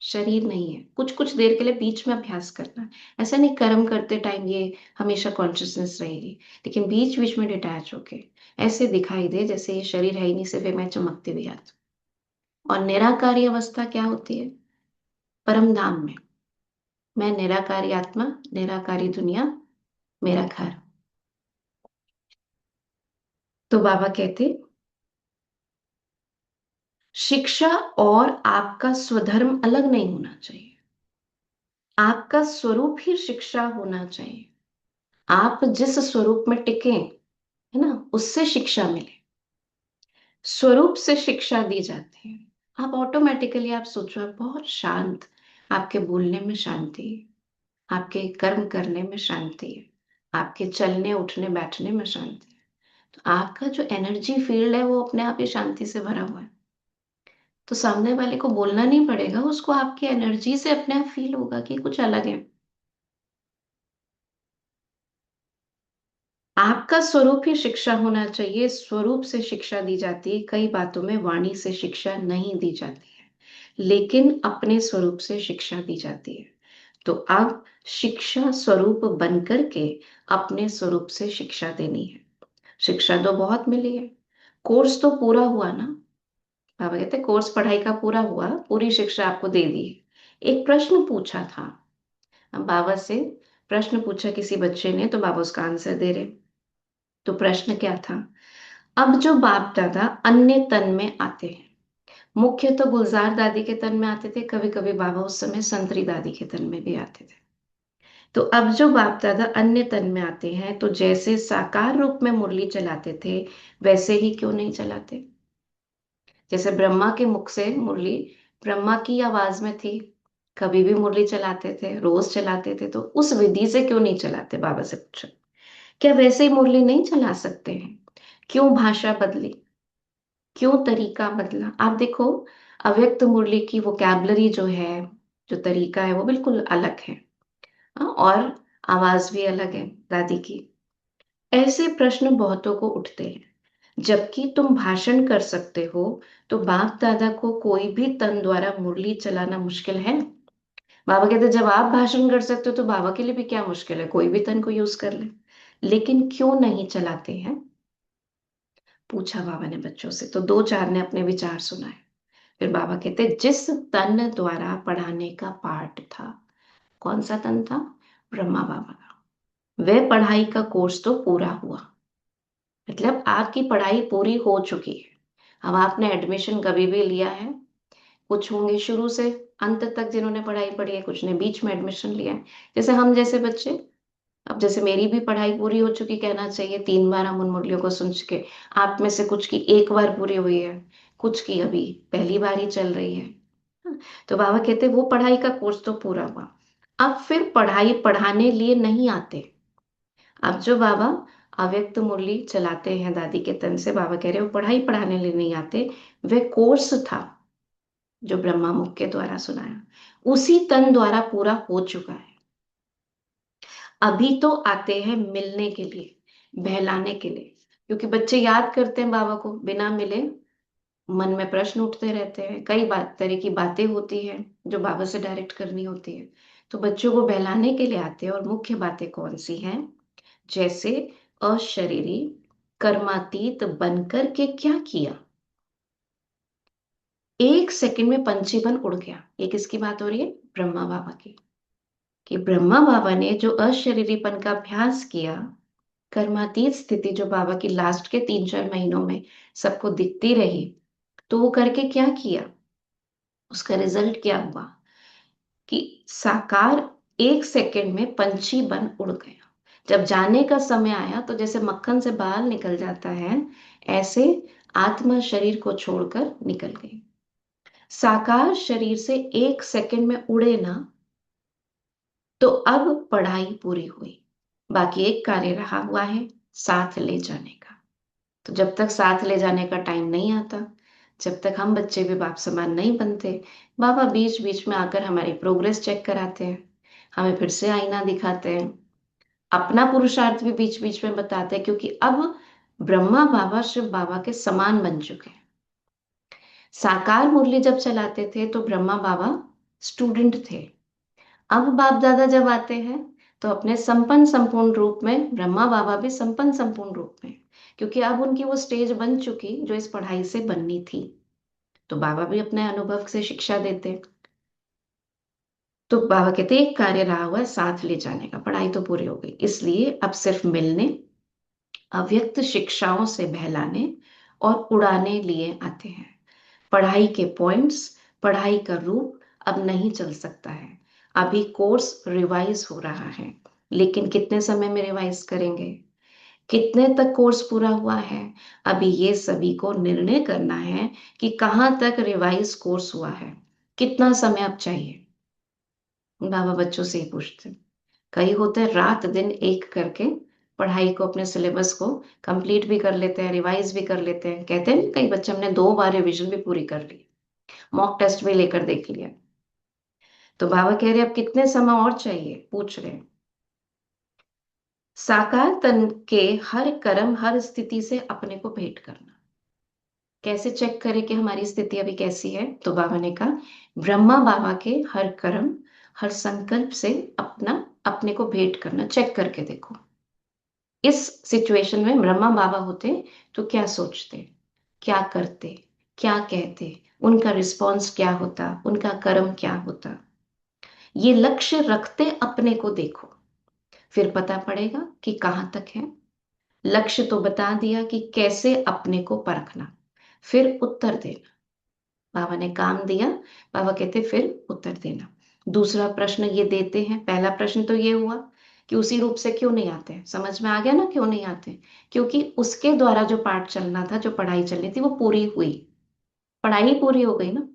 शरीर नहीं है। कुछ कुछ देर के लिए बीच में अभ्यास करना है, ऐसा नहीं कर्म करते टाइम ये हमेशा कॉन्शियसनेस रहेगी, लेकिन बीच बीच में डिटैच होके ऐसे दिखाई दे जैसे ये शरीर है ही नहीं, सिर्फ मैं चमकती हुई आत्मा। और निराकारी अवस्था क्या होती है, परम धाम में मैं निराकारी आत्मा, निराकारी दुनिया मेरा घर। तो बाबा कहते, शिक्षा और आपका स्वधर्म अलग नहीं होना चाहिए, आपका स्वरूप ही शिक्षा होना चाहिए। आप जिस स्वरूप में टिके, है ना, उससे शिक्षा मिले, स्वरूप से शिक्षा दी जाती है। आप ऑटोमेटिकली, आप सोचो, आप बहुत शांत, आपके बोलने में शांति है, आपके कर्म करने में शांति है, आपके चलने उठने बैठने में शांति है। तो आपका जो एनर्जी फील्ड है वो अपने आप ही शांति से भरा हुआ है। तो सामने वाले को बोलना नहीं पड़ेगा, उसको आपकी एनर्जी से अपने आप फील होगा कि कुछ अलग है। आपका स्वरूप ही शिक्षा होना चाहिए, स्वरूप से शिक्षा दी जाती है। कई बातों में वाणी से शिक्षा नहीं दी जाती है, लेकिन अपने स्वरूप से शिक्षा दी जाती है। तो अब शिक्षा स्वरूप बन करके अपने स्वरूप से शिक्षा देनी है। शिक्षा तो बहुत मिली है, कोर्स तो पूरा हुआ ना। बाबा कहते कोर्स पढ़ाई का पूरा हुआ, पूरी शिक्षा आपको दे दी है। एक प्रश्न पूछा था, अब बाबा से प्रश्न पूछा किसी बच्चे ने, तो बाबा उसका आंसर दे रहे। तो प्रश्न क्या था, अब जो बाप दादा अन्य तन में आते हैं, मुख्य तो गुलजार दादी के तन में आते थे, कभी कभी बाबा उस समय संतरी दादी के तन में भी आते थे, तो अब जो बाप दादा अन्य तन में आते हैं तो जैसे साकार रूप में मुरली चलाते थे वैसे ही क्यों नहीं चलाते? जैसे ब्रह्मा के मुख से मुरली ब्रह्मा की आवाज में थी, कभी भी मुरली चलाते थे, रोज चलाते थे, तो उस विधि से क्यों नहीं चलाते? बाबा से पूछा। क्या वैसे ही मुरली नहीं चला सकते हैं? क्यों भाषा बदली? क्यों तरीका बदला? आप देखो, अव्यक्त मुरली की वोकैबलरी जो है, जो तरीका है, वो बिल्कुल अलग है। हाँ, और आवाज भी अलग है दादी की। ऐसे प्रश्न बहुतों को उठते हैं। जबकि तुम भाषण कर सकते हो, तो बाप दादा को कोई भी तन द्वारा मुरली चलाना मुश्किल है? बाबा कहते जब आप भाषण कर सकते हो तो बाबा के लिए भी क्या मुश्किल है, कोई भी तन को यूज कर ले। लेकिन क्यों नहीं चलाते हैं? पूछा बाबा ने बच्चों से, तो दो चार ने अपने विचार सुनाए। फिर बाबा कहते जिस तन द्वारा पढ़ाने का पार्ट था, कौन सा तन था? ब्रह्मा बाबा का। वह पढ़ाई का कोर्स तो पूरा हुआ, मतलब आपकी पढ़ाई पूरी हो चुकी है। अब आपने एडमिशन कभी भी लिया है, कुछ होंगे शुरू से अंत तक जिन्होंने पढ़ाई पढ़ी है, कुछ ने बीच में एडमिशन लिया है, जैसे हम जैसे बच्चे। अब जैसे मेरी भी पढ़ाई पूरी हो चुकी कहना चाहिए, 3 बार हम उन मुरलियों को सुन चुके। आप में से कुछ की एक बार पूरी हुई है, कुछ की अभी पहली बार ही चल रही है। हाँ, तो बाबा कहते वो पढ़ाई का कोर्स तो पूरा हुआ। अब फिर पढ़ाई पढ़ाने लिए नहीं आते। अब जो बाबा अव्यक्त मुरली चलाते हैं दादी के तन से, बाबा कह रहे हो पढ़ाई पढ़ाने लिए नहीं आते, वह कोर्स था जो ब्रह्मा मुख के द्वारा सुनाया, उसी तन द्वारा पूरा हो चुका है। अभी तो आते हैं मिलने के लिए, बहलाने के लिए, क्योंकि बच्चे याद करते हैं बाबा को, बिना मिले मन में प्रश्न उठते रहते हैं, कई बात तरह की बातें होती हैं जो बाबा से डायरेक्ट करनी होती है। तो बच्चों को बहलाने के लिए आते हैं। और मुख्य बातें कौन सी हैं? जैसे अशरीरी कर्मातीत बनकर के क्या किया? 1 सेकंड में पंछीपन उड़ गया। ये किसकी बात हो रही है? ब्रह्मा बाबा की। कि ब्रह्मा बाबा ने जो अशरीरीपन का अभ्यास किया, कर्मातीत स्थिति जो बाबा की लास्ट के 3-4 महीनों में सबको दिखती रही, तो वो करके क्या किया? उसका रिजल्ट क्या हुआ? कि साकार 1 सेकंड में पंछी बन उड़ गया। जब जाने का समय आया तो जैसे मक्खन से बाल निकल जाता है, ऐसे आत्मा शरीर को छोड़कर निकल गई। साकार शरीर से 1 सेकंड में उड़े ना, तो अब पढ़ाई पूरी हुई। बाकी एक कार्य रहा हुआ है, साथ ले जाने का। तो जब तक साथ ले जाने का टाइम नहीं आता, जब तक हम बच्चे भी बाप समान नहीं बनते, बाबा बीच बीच में आकर हमारी प्रोग्रेस चेक कराते हैं, हमें फिर से आईना दिखाते हैं, अपना पुरुषार्थ भी बीच बीच में बताते हैं, क्योंकि अब ब्रह्मा बाबा शिव बाबा के समान बन चुके हैं। साकार मुरली जब चलाते थे तो ब्रह्मा बाबा स्टूडेंट थे। अब बाप दादा जब आते हैं तो अपने संपन्न संपूर्ण रूप में ब्रह्मा बाबा भी संपन्न संपूर्ण रूप में, क्योंकि अब उनकी वो स्टेज बन चुकी जो इस पढ़ाई से बननी थी। तो बाबा भी अपने अनुभव से शिक्षा देते। तो बाबा कहते एक कार्य रहा हुआ है, साथ ले जाने का। पढ़ाई तो पूरी हो गई, इसलिए अब सिर्फ मिलने, अव्यक्त शिक्षाओं से बहलाने और उड़ाने लिए आते हैं। पढ़ाई के पॉइंट्स, पढ़ाई का रूप अब नहीं चल सकता है। अभी कोर्स रिवाइज हो रहा है, लेकिन कितने समय में रिवाइज करेंगे? कितने तक कोर्स पूरा हुआ है? अभी ये सभी को निर्णय करना है कि कहाँ तक रिवाइज कोर्स हुआ है, कितना समय अब चाहिए। बाबा बच्चों से ही पूछते हैं। कई होते हैं रात दिन एक करके पढ़ाई को, अपने सिलेबस को कंप्लीट भी कर लेते हैं, रिवाइज भी कर लेते हैं। कहते हैं कई बच्चे हमने 2 बार रिवीजन भी पूरी कर ली, मॉक टेस्ट भी लेकर देख लिया। तो बाबा कह रहे अब कितने समय और चाहिए, पूछ रहे हैं। साकार तन के हर कर्म, हर स्थिति से अपने को भेंट करना। कैसे चेक करें कि हमारी स्थिति अभी कैसी है? तो बाबा ने कहा ब्रह्मा बाबा के हर कर्म, हर संकल्प से अपने को भेंट करना, चेक करके देखो। इस सिचुएशन में ब्रह्मा बाबा होते तो क्या सोचते, क्या करते, क्या कहते, उनका रिस्पॉन्स क्या होता, उनका कर्म क्या होता? ये लक्ष्य रखते अपने को देखो, फिर पता पड़ेगा कि कहाँ तक है। लक्ष्य तो बता दिया कि कैसे अपने को परखना, फिर उत्तर देना। बाबा ने काम दिया, बाबा कहते फिर उत्तर देना। दूसरा प्रश्न ये देते हैं, पहला प्रश्न तो ये हुआ कि उसी रूप से क्यों नहीं आते, समझ में आ गया ना क्यों नहीं आते? क्योंकि उसके द्वारा जो पाठ चलना था, जो पढ़ाई चलनी थी, वो पूरी हुई, पढ़ाई ही पूरी हो गई ना,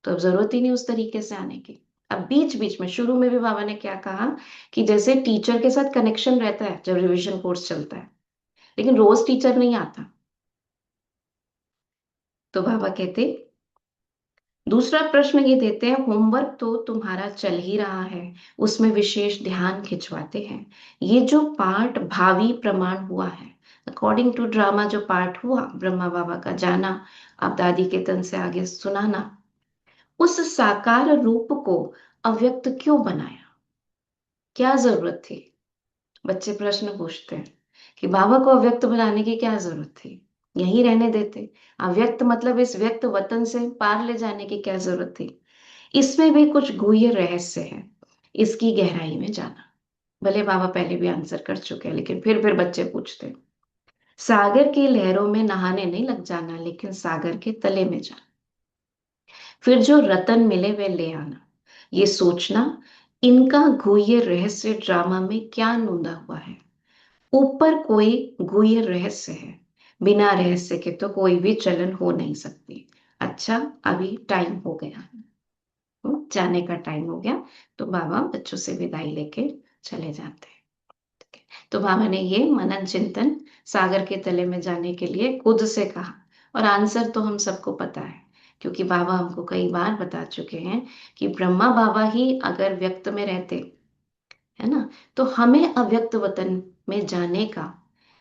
तो अब जरूरत ही नहीं उस तरीके से आने की। अब बीच बीच में शुरू में भी बाबा ने क्या कहा कि जैसे टीचर के साथ कनेक्शन रहता है जब रिवीजन कोर्स चलता है, लेकिन रोज टीचर नहीं आता, तो बाबा कहते दूसरा प्रश्न ये देते हैं, होमवर्क तो तुम्हारा चल ही रहा है, उसमें विशेष ध्यान खिंचवाते हैं। ये जो पाठ भावी प्रमाण हुआ है, अकॉर्डिंग टू ड्रामा जो पाठ हुआ, ब्रह्मा बाबा का जाना, अब दादी के तन से आगे सुनाना, उस साकार रूप को अव्यक्त क्यों बनाया, क्या जरूरत थी? बच्चे प्रश्न पूछते हैं कि बाबा को अव्यक्त बनाने की क्या जरूरत थी, यहीं रहने देते। अव्यक्त मतलब इस व्यक्त वतन से पार ले जाने की क्या जरूरत थी? इसमें भी कुछ गुह्य रहस्य है, इसकी गहराई में जाना। भले बाबा पहले भी आंसर कर चुके हैं, लेकिन फिर बच्चे पूछते हैं। सागर की लहरों में नहाने नहीं लग जाना, लेकिन सागर के तले में जाना। फिर जो रतन मिले वे ले आना, ये सोचना इनका गुह्य रहस्य ड्रामा में क्या नूंदा हुआ है। ऊपर कोई गुह्य रहस्य है, बिना रहस्य के तो कोई भी चलन हो नहीं सकती। अच्छा, अभी टाइम हो गया, जाने का टाइम हो गया, तो बाबा बच्चों से विदाई लेके चले जाते हैं। ठीक है? तो बाबा ने ये मनन चिंतन सागर के तले में जाने के लिए खुद से कहा, और आंसर तो हम सबको पता है, क्योंकि बाबा हमको कई बार बता चुके हैं कि ब्रह्मा बाबा ही अगर व्यक्त में रहते, है ना, तो हमें अव्यक्त वतन में जाने का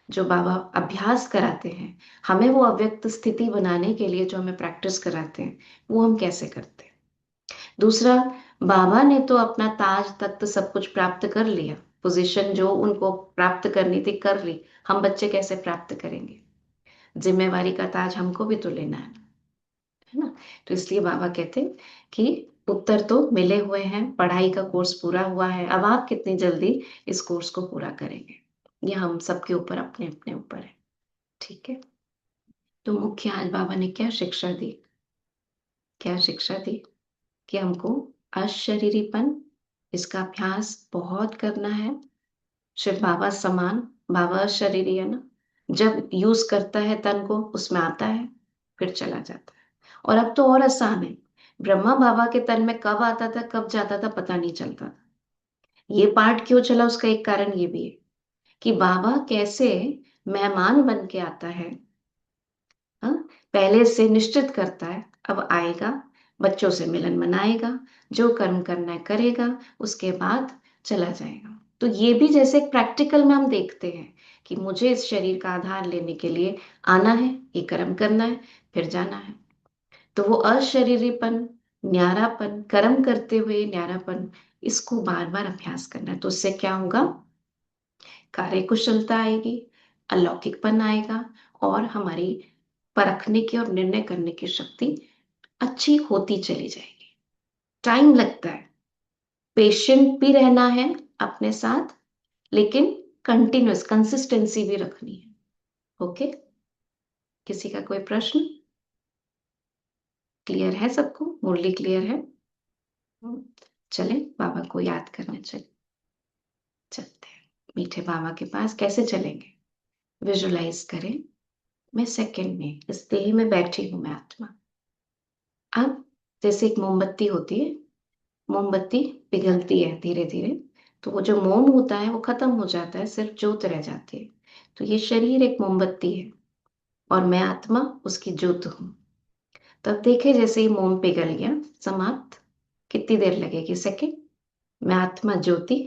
जो बाबा अभ्यास कराते हैं, हमें वो अव्यक्त स्थिति बनाने के लिए जो हमें प्रैक्टिस कराते हैं, वो हम कैसे करते हैं। दूसरा, बाबा ने तो अपना ताज तख्त सब कुछ प्राप्त कर लिया, पोजीशन जो उनको प्राप्त करनी थी कर ली, हम बच्चे कैसे प्राप्त करेंगे? जिम्मेवारी का ताज हमको भी तो लेना है ना? तो इसलिए बाबा कहते हैं कि उत्तर तो मिले हुए हैं, पढ़ाई का कोर्स पूरा हुआ है, अब आप कितनी जल्दी इस कोर्स को पूरा करेंगे, ये हम सबके ऊपर, अपने अपने ऊपर है। ठीक है? तो मुख्य आज बाबा ने क्या शिक्षा दी? क्या शिक्षा दी? कि हमको अशरीरीपन, इसका अभ्यास बहुत करना है। शिव बाबा समान, बाबा अशरीरी है ना, जब यूज करता है तन को, उसमें आता है, फिर चला जाता है। और अब तो और आसान है, ब्रह्मा बाबा के तन में कब आता था कब जाता था पता नहीं चलता था। ये पाठ क्यों चला, उसका एक कारण ये भी है कि बाबा कैसे मेहमान बन के आता है, हाँ, पहले से निश्चित करता है, अब आएगा, बच्चों से मिलन मनाएगा, जो कर्म करना है करेगा, उसके बाद चला जाएगा। तो ये भी जैसे एक प्रैक्टिकल में हम देखते हैं कि मुझे इस शरीर का आधार लेने के लिए आना है, ये कर्म करना है, फिर जाना है। तो वो अशरीरीपन, न्यारापन, कर्म करते हुए न्यारापन, इसको बार बार अभ्यास करना है। तो उससे क्या होगा? कार्य कुशलता आएगी, अलौकिकपन आएगा, और हमारी परखने की और निर्णय करने की शक्ति अच्छी होती चली जाएगी। टाइम लगता है, पेशेंट भी रहना है अपने साथ, लेकिन कंटिन्यूअस कंसिस्टेंसी भी रखनी है। ओके? किसी का कोई प्रश्न? क्लियर है सबको? मुरली क्लियर है? चले बाबा को याद करने चलते हैं मीठे बाबा के पास। कैसे चलेंगे? विजुलाइज करें, मैं सेकंड में इस देह में बैठी हूं, मैं आत्मा। अब जैसे एक मोमबत्ती होती है, मोमबत्ती पिघलती है धीरे धीरे, तो वो जो मोम होता है वो खत्म हो जाता है, सिर्फ ज्योत रह जाती है। तो ये शरीर एक मोमबत्ती है, और मैं आत्मा उसकी ज्योत हूं। तब देखे जैसे ही मोम पिघल गया, समाप्त, कितनी देर लगेगी? सेकंड। मैं आत्मा ज्योति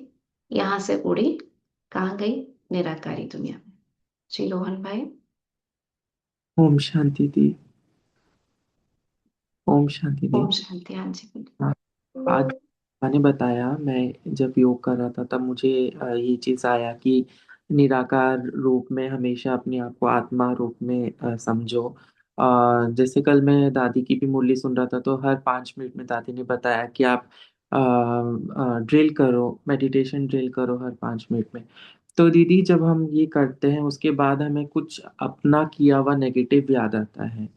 यहां से उड़ी, कहाँ गई? निराकारी दुनिया में। जी रोहन भाई। ओम शांति दी। ओम शांति दी। ओम शांति। हाँ जी बोलिए। हाँ, आज मैंने बताया, मैं जब योग कर रहा था तब मुझे ये चीज आया कि निराकार रूप में हमेशा अपने आप को आत्मा रूप में समझो। जैसे कल मैं दादी की भी मुरली सुन रहा था, तो हर 5 मिनट में दादी ने बताया कि आप ड्रिल करो, मेडिटेशन ड्रिल करो हर 5 मिनट में। तो दीदी, जब हम ये करते हैं उसके बाद हमें कुछ अपना किया हुआ नेगेटिव याद आता है, हम्म।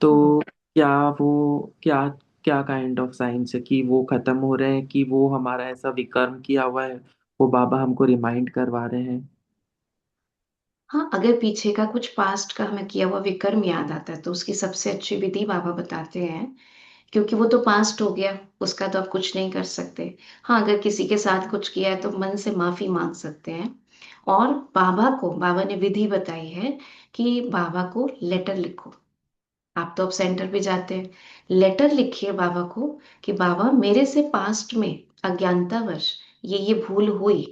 तो क्या वो क्या क्या काइंड ऑफ साइंस है कि वो खत्म हो रहे हैं, कि वो हमारा ऐसा विकर्म किया हुआ है, वो बाबा हमको रिमाइंड करवा रहे हैं? हाँ, अगर पीछे का कुछ पास्ट का हमें किया हुआ विकर्म याद आता है तो उसकी सबसे अच्छी विधि बाबा बताते हैं, क्योंकि वो तो पास्ट हो गया, उसका तो आप कुछ नहीं कर सकते। हाँ, अगर किसी के साथ कुछ किया है तो मन से माफी मांग सकते हैं। और बाबा ने विधि बताई है कि बाबा को लेटर लिखो। आप तो अब सेंटर पे जाते हैं, लेटर लिखिए बाबा को कि बाबा मेरे से पास्ट में अज्ञानतावश ये भूल हुई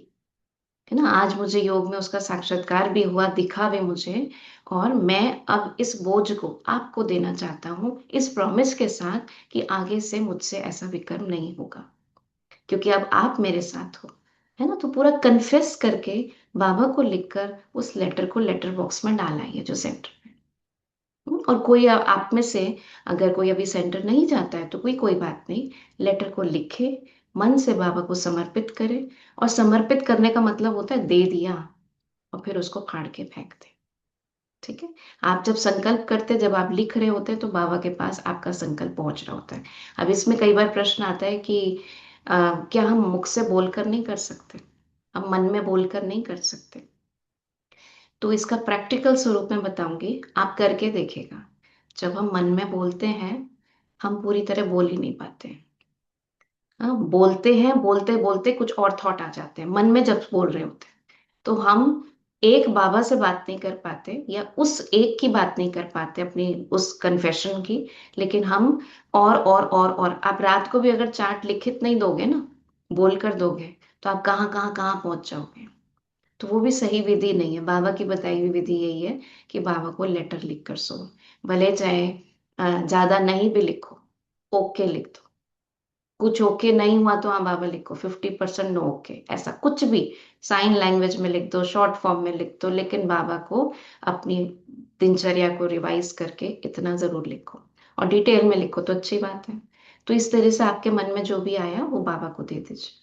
है ना, आज मुझे योग में उसका साक्षात्कार भी हुआ, दिखा भी मुझे, और मैं अब इस बोझ को आपको देना चाहता हूँ इस प्रॉमिस के साथ कि आगे से मुझसे ऐसा विकर्म नहीं होगा, क्योंकि अब आप मेरे साथ हो, है ना। तो पूरा कन्फेस करके बाबा को लिखकर उस लेटर को लेटर बॉक्स में डाल आइए जो सेंटर में। और कोई आप में से अगर कोई अभी सेंटर नहीं जाता है तो कोई बात नहीं, लेटर को लिखे, मन से बाबा को समर्पित करे। और समर्पित करने का मतलब होता है दे दिया और फिर उसको फाड़ के फेंक दे। ठीक है। आप जब संकल्प करते, जब आप लिख रहे होते हैं तो बाबा के पास आपका संकल्प पहुंच रहा होता है। अब इसमें कई बार प्रश्न आता है कि क्या हम मुख से बोलकर नहीं कर सकते, हम मन में बोलकर नहीं कर सकते? तो इसका प्रैक्टिकल स्वरूप में बताऊंगी, आप करके देखिएगा। जब हम मन में बोलते हैं हम पूरी तरह बोल ही नहीं पाते हैं। हाँ, बोलते हैं, बोलते बोलते कुछ और थॉट आ जाते हैं मन में जब बोल रहे होते हैं, तो हम एक बाबा से बात नहीं कर पाते या उस एक की बात नहीं कर पाते अपनी उस कन्फेशन की। लेकिन हम और आप रात को भी अगर चार्ट लिखित नहीं दोगे ना, बोल कर दोगे, तो आप कहाँ कहाँ कहाँ पहुंच जाओगे। तो वो भी सही विधि नहीं है। बाबा की बताई हुई विधि यही है कि बाबा को लेटर लिख कर सो, भले चाहे ज्यादा नहीं भी लिखो, ओके लिख दो। कुछ ओके नहीं हुआ तो हाँ बाबा लिखो 50% नो ओके, ऐसा कुछ भी साइन लैंग्वेज में लिख दो, शॉर्ट फॉर्म में लिख दो, लेकिन बाबा को अपनी दिनचर्या को रिवाइज करके इतना जरूर लिखो। और डिटेल में लिखो तो अच्छी बात है। तो इस तरह से आपके मन में जो भी आया वो बाबा को दे दीजिए।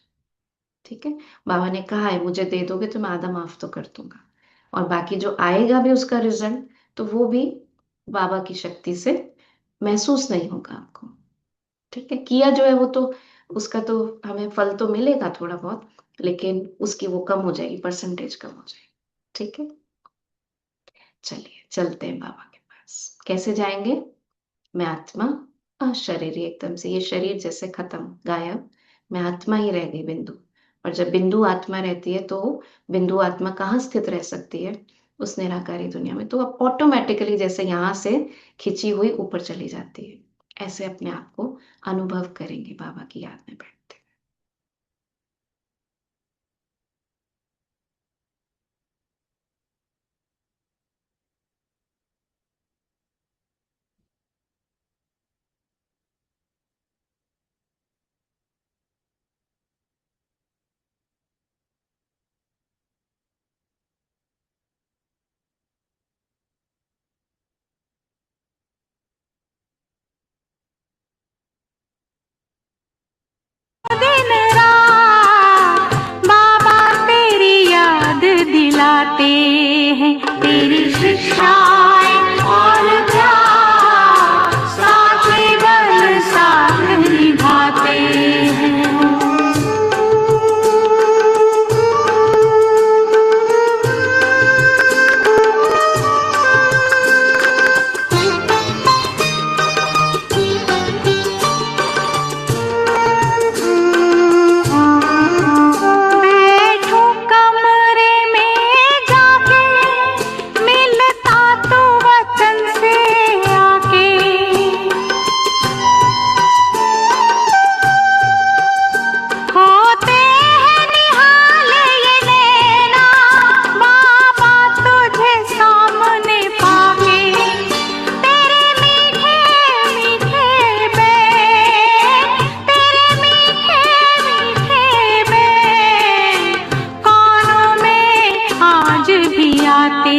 ठीक है। बाबा ने कहा है मुझे दे दोगे तो मैं आधा माफ तो कर दूंगा, और बाकी जो आएगा भी उसका रिजल्ट, तो वो भी बाबा की शक्ति से महसूस नहीं होगा आपको। ठीक है। किया जो है वो तो उसका तो हमें फल तो मिलेगा थोड़ा बहुत, लेकिन उसकी वो कम हो जाएगी, परसेंटेज कम हो जाएगी। ठीक है। चलिए चलते हैं बाबा के पास। कैसे जाएंगे? मैं आत्मा अशरीरी, एकदम से ये शरीर जैसे खत्म, गायब, मैं आत्मा ही रह गई, बिंदु। और जब बिंदु आत्मा रहती है तो बिंदु आत्मा कहाँ स्थित रह सकती है? उस निराकारी दुनिया में। तो अब ऑटोमेटिकली जैसे यहाँ से खिंची हुई ऊपर चली जाती है, ऐसे अपने आप को अनुभव करेंगे बाबा की याद में बैठते। दिन रात बाबा तेरी याद दिलाते हैं, तेरी शिक्षाएं और प्यार साथ बल साथ निभाते हैं। बैठो कमरे में जाके, मिलता तो वतन से आके, होते हैं निहाल ये नैना बाबा तुझे सामने पाके। तेरे मीठे मीठे बैन, तेरे मीठे मीठे बैन कानों में आज भी आते